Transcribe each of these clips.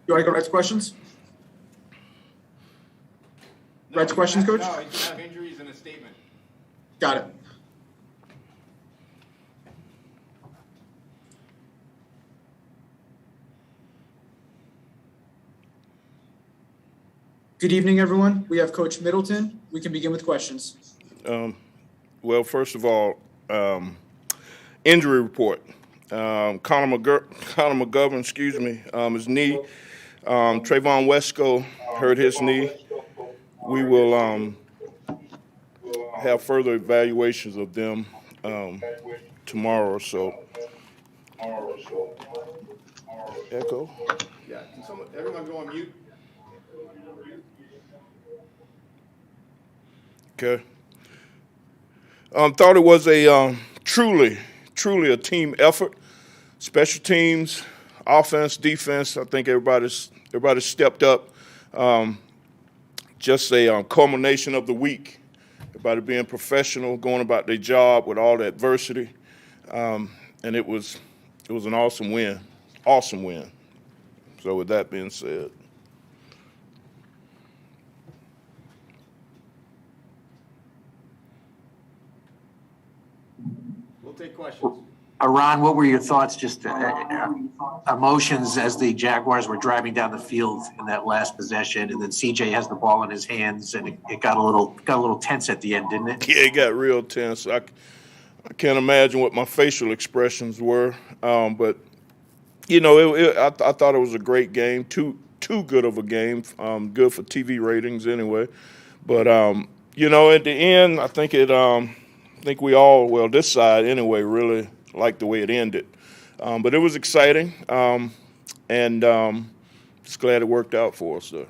You want to go Reds questions? Reds questions, Coach? No, he just have injuries and a statement. Got it. Good evening, everyone. We have Coach Middleton. We can begin with questions. Well, first of all, injury report. Connor McGovern, his knee. Trayvon Wesco hurt his knee. We will have further evaluations of them tomorrow or so. Echo? Yeah, can everyone go on mute? Okay. Thought it was a truly a team effort. Special teams, offense, defense. I think everybody stepped up. Just a culmination of the week. Everybody being professional, going about their job with all the adversity, and it was an awesome win. Awesome win. So with that being said. We'll take questions. Ron, what were your thoughts, just emotions as the Jaguars were driving down the field in that last possession, and then CJ has the ball in his hands, and it got a little tense at the end, didn't it? Yeah, it got real tense. I can't imagine what my facial expressions were, but you know, I thought it was a great game. Too good of a game. Good for TV ratings anyway. But you know, at the end, I think we all, well, this side anyway, really liked the way it ended. But it was exciting, and just glad it worked out for us there.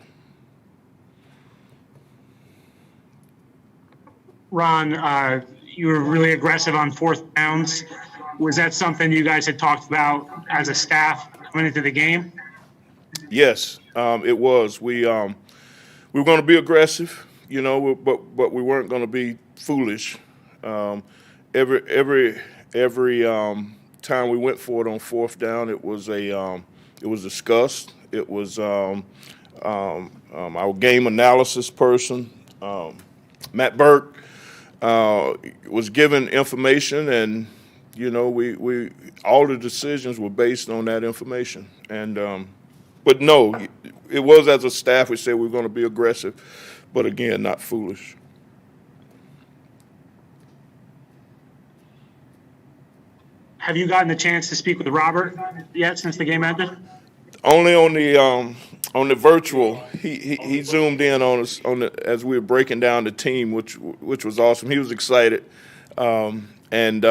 Ron, you were really aggressive on fourth downs. Was that something you guys had talked about as a staff coming into the game? Yes, it was. We were going to be aggressive, you know, but we weren't going to be foolish. Every time we went for it on fourth down, it was discussed. It was our game analysis person, Matt Burke, was given information, and you know, we all the decisions were based on that information. And but no, it was, as a staff, we said we were going to be aggressive, but again, not foolish. Have you gotten the chance to speak with Robert yet since the game ended? Only on the virtual. He zoomed in on us as we were breaking down the team, which was awesome. He was excited, and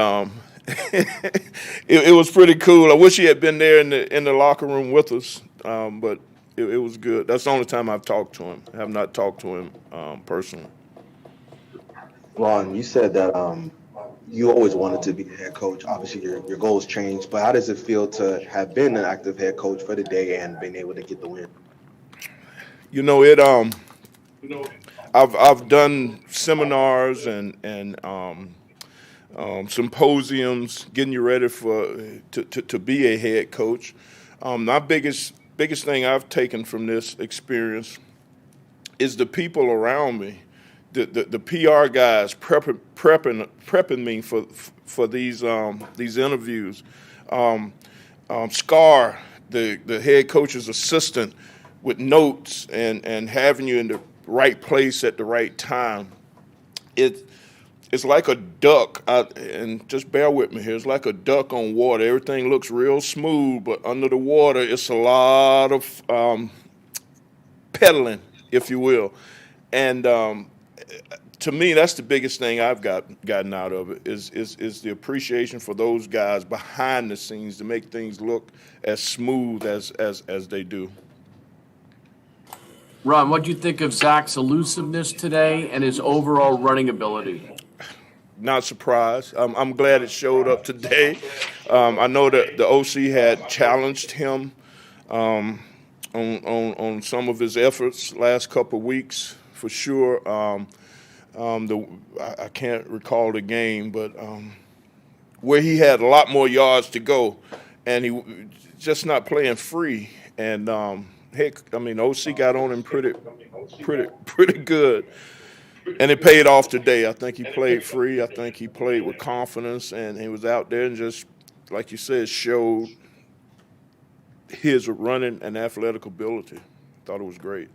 it was pretty cool. I wish he had been there in the locker room with us, but it was good. That's the only time I've talked to him. I have not talked to him personally. Ron, you said that you always wanted to be the head coach. Obviously, your goals changed, but how does it feel to have been an active head coach for the day and been able to get the win? You know, I've done seminars and symposiums getting you ready to be a head coach. My biggest thing I've taken from this experience is the people around me. The PR guys prepping me for these interviews. Scar, the head coach's assistant, with notes and having you in the right place at the right time. It's like a duck, and just bear with me here. It's like a duck on water. Everything looks real smooth, but under the water, it's a lot of pedaling, if you will, and to me, that's the biggest thing I've gotten out of it is the appreciation for those guys behind the scenes to make things look as smooth as they do. Ron, what do you think of Zach's elusiveness today and his overall running ability? Not surprised. I'm glad it showed up today. I know that the OC had challenged him on some of his efforts last couple of weeks for sure. I can't recall the game, but where he had a lot more yards to go, and he just not playing free. And heck, I mean, OC got on him pretty good. And it paid off today. I think he played free. I think he played with confidence, and he was out there and just, like you said, showed his running and athletic ability. Thought it was great.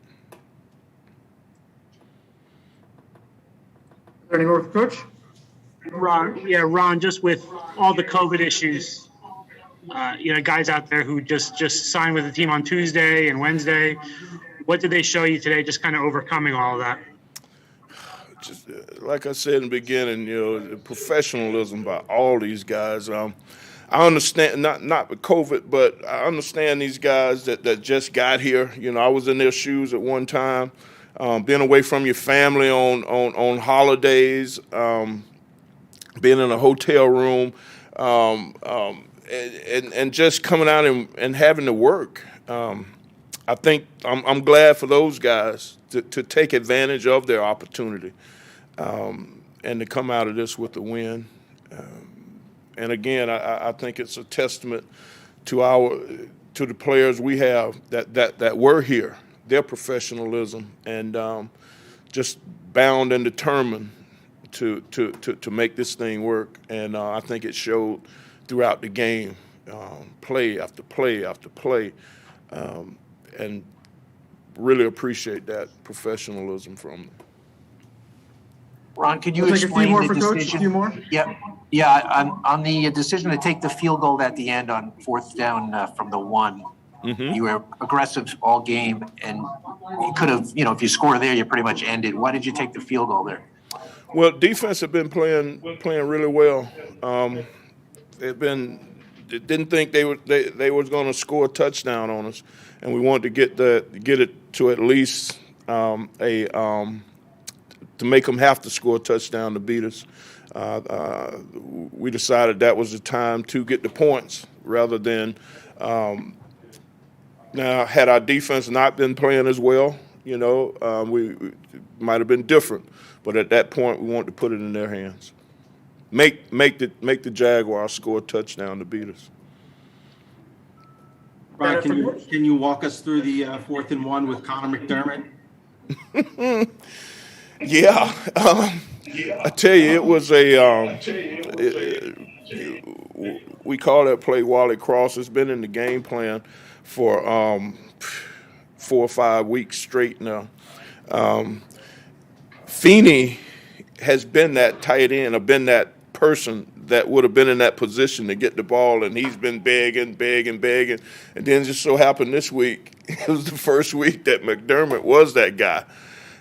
Any more for Coach? Ron, just with all the COVID issues, guys out there who just signed with the team on Tuesday and Wednesday, what did they show you today, just kind of overcoming all of that? Just like I said in the beginning, the professionalism by all these guys. I understand, not with COVID, but I understand these guys that just got here. I was in their shoes at one time, being away from your family on holidays, being in a hotel room, and just coming out and having to work. I think I'm glad for those guys to take advantage of their opportunity and to come out of this with a win. And again, I think it's a testament to the players we have that were here, their professionalism, and just bound and determined to make this thing work. And I think it showed throughout the game, play after play after play, and really appreciate that professionalism from them. Ron, could you We'll take a few explain more the for Coach, decision? a few more? Yeah. On the decision to take the field goal at the end on fourth down from the 1, you were aggressive all game, and you could have, if you score there, you pretty much ended. Why did you take the field goal there? Well, defense have been playing really well. They didn't think they was going to score a touchdown on us, and we wanted to get it to at least to make them have to score a touchdown to beat us. We decided that was the time to get the points rather than now, had our defense not been playing as well, we might have been different. But at that point, we wanted to put it in their hands. Make the Jaguars score a touchdown to beat us. Ron, can you walk us through the 4th and 1 with Connor McDermott? Yeah, I tell you, it was we call that play Wally Cross. It's been in the game plan for 4 or 5 weeks straight now. Feeney has been that tight end, or been that person that would have been in that position to get the ball, and he's been begging. And then just so happened this week, it was the first week that McDermott was that guy.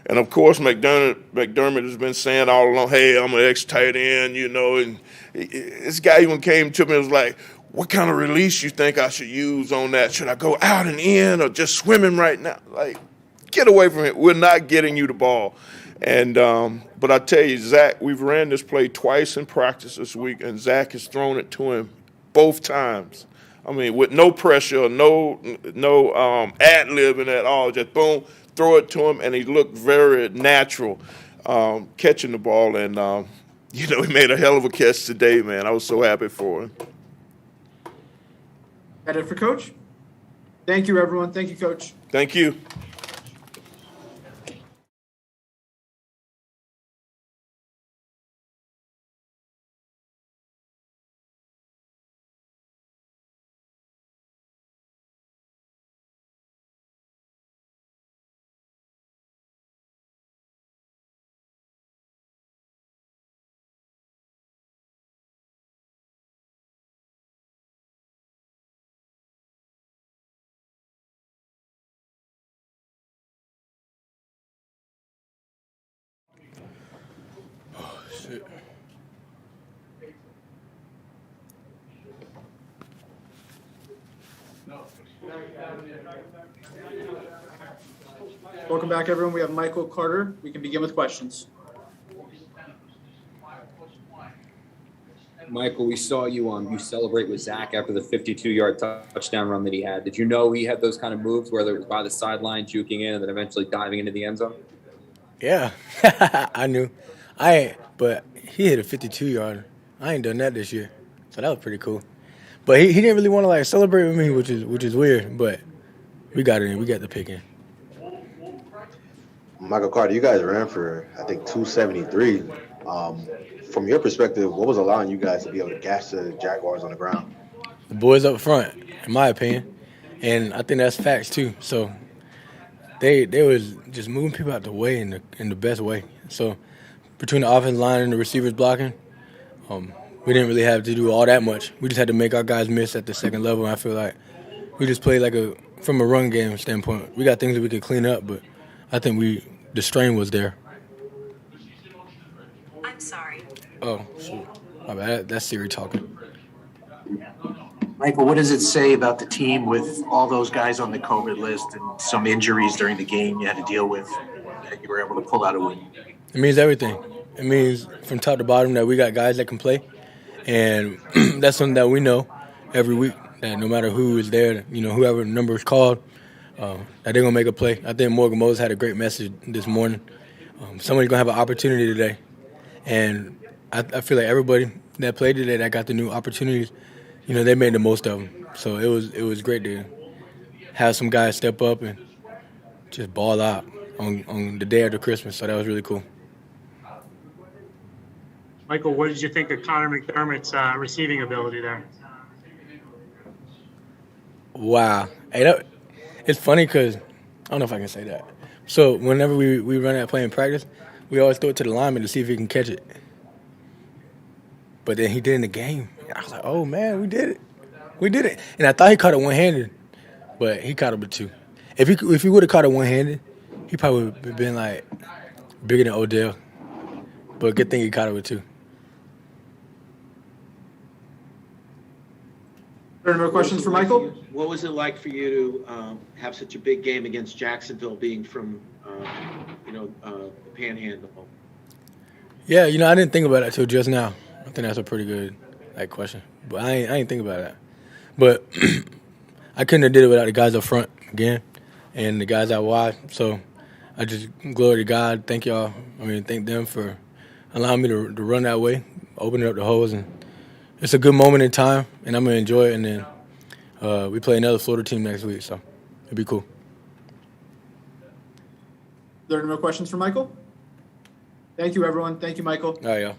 And, of course, McDermott has been saying all along, hey, I'm an ex-tight end, and this guy even came to me and was like, what kind of release you think I should use on that? Should I go out and in or just swimming right now? Like, get away from it. We're not getting you the ball. And but I tell you, Zach, we've ran this play twice in practice this week, and Zach has thrown it to him both times. I mean, with no pressure, no ad-libbing at all, just boom, throw it to him, and he looked very natural catching the ball. And, he made a hell of a catch today, man. I was so happy for him. That it for Coach? Thank you, everyone. Thank you, Coach. Thank you. Welcome back, everyone. We have Michael Carter. We can begin with questions. Michael, we saw you celebrate with Zach after the 52-yard touchdown run that he had. Did you know he had those kind of moves, whether it was by the sideline, juking in, and then eventually diving into the end zone? Yeah, I knew. But he hit a 52-yarder. I ain't done that this year, so that was pretty cool. But he didn't really want to celebrate with me, which is weird. But we got it in. We got the pick in. Michael Carter, you guys ran for, I think, 273. From your perspective, what was allowing you guys to be able to gash the Jaguars on the ground? The boys up front, in my opinion, and I think that's facts too. So they was just moving people out the way in the best way. So between the offensive line and the receivers blocking, we didn't really have to do all that much. We just had to make our guys miss at the second level. And I feel like we just played from a run game standpoint. We got things that we could clean up, but I think the strain was there. I'm sorry. Oh, shoot. My bad. That's Siri talking. Michael, what does it say about the team with all those guys on the COVID list and some injuries during the game you had to deal with that you were able to pull out a win? It means everything. It means from top to bottom that we got guys that can play, and that's something that we know every week, that no matter who is there, whoever number is called, that they're going to make a play. I think Morgan Moses had a great message this morning. Somebody's going to have an opportunity today, and I feel like everybody that played today that got the new opportunities, they made the most of them. So it was great to have some guys step up and just ball out on the day after Christmas. So that was really cool. Michael, what did you think of Connor McDermott's receiving ability there? Wow. Hey, it's funny because I don't know if I can say that. So whenever we run that play in practice, we always throw it to the lineman to see if he can catch it. But then he did in the game. I was like, oh, man, we did it. We did it. And I thought he caught it one-handed, but he caught it with two. If he would have caught it one-handed, he probably would have been, bigger than Odell. But good thing he caught it with two. There are no questions for Michael? What was it like for you to have such a big game against Jacksonville, being from, the Panhandle? Yeah, I didn't think about it until just now. I think that's a pretty good question. But I ain't think about that. But I couldn't have did it without the guys up front again and the guys out wide. So I just glory to God. Thank y'all. Thank them for allowing me to run that way, opening up the holes. And it's a good moment in time, and I'm going to enjoy it. And then we play another Florida team next week, so it'll be cool. There are no questions for Michael? Thank you, everyone. Thank you, Michael. All right, y'all.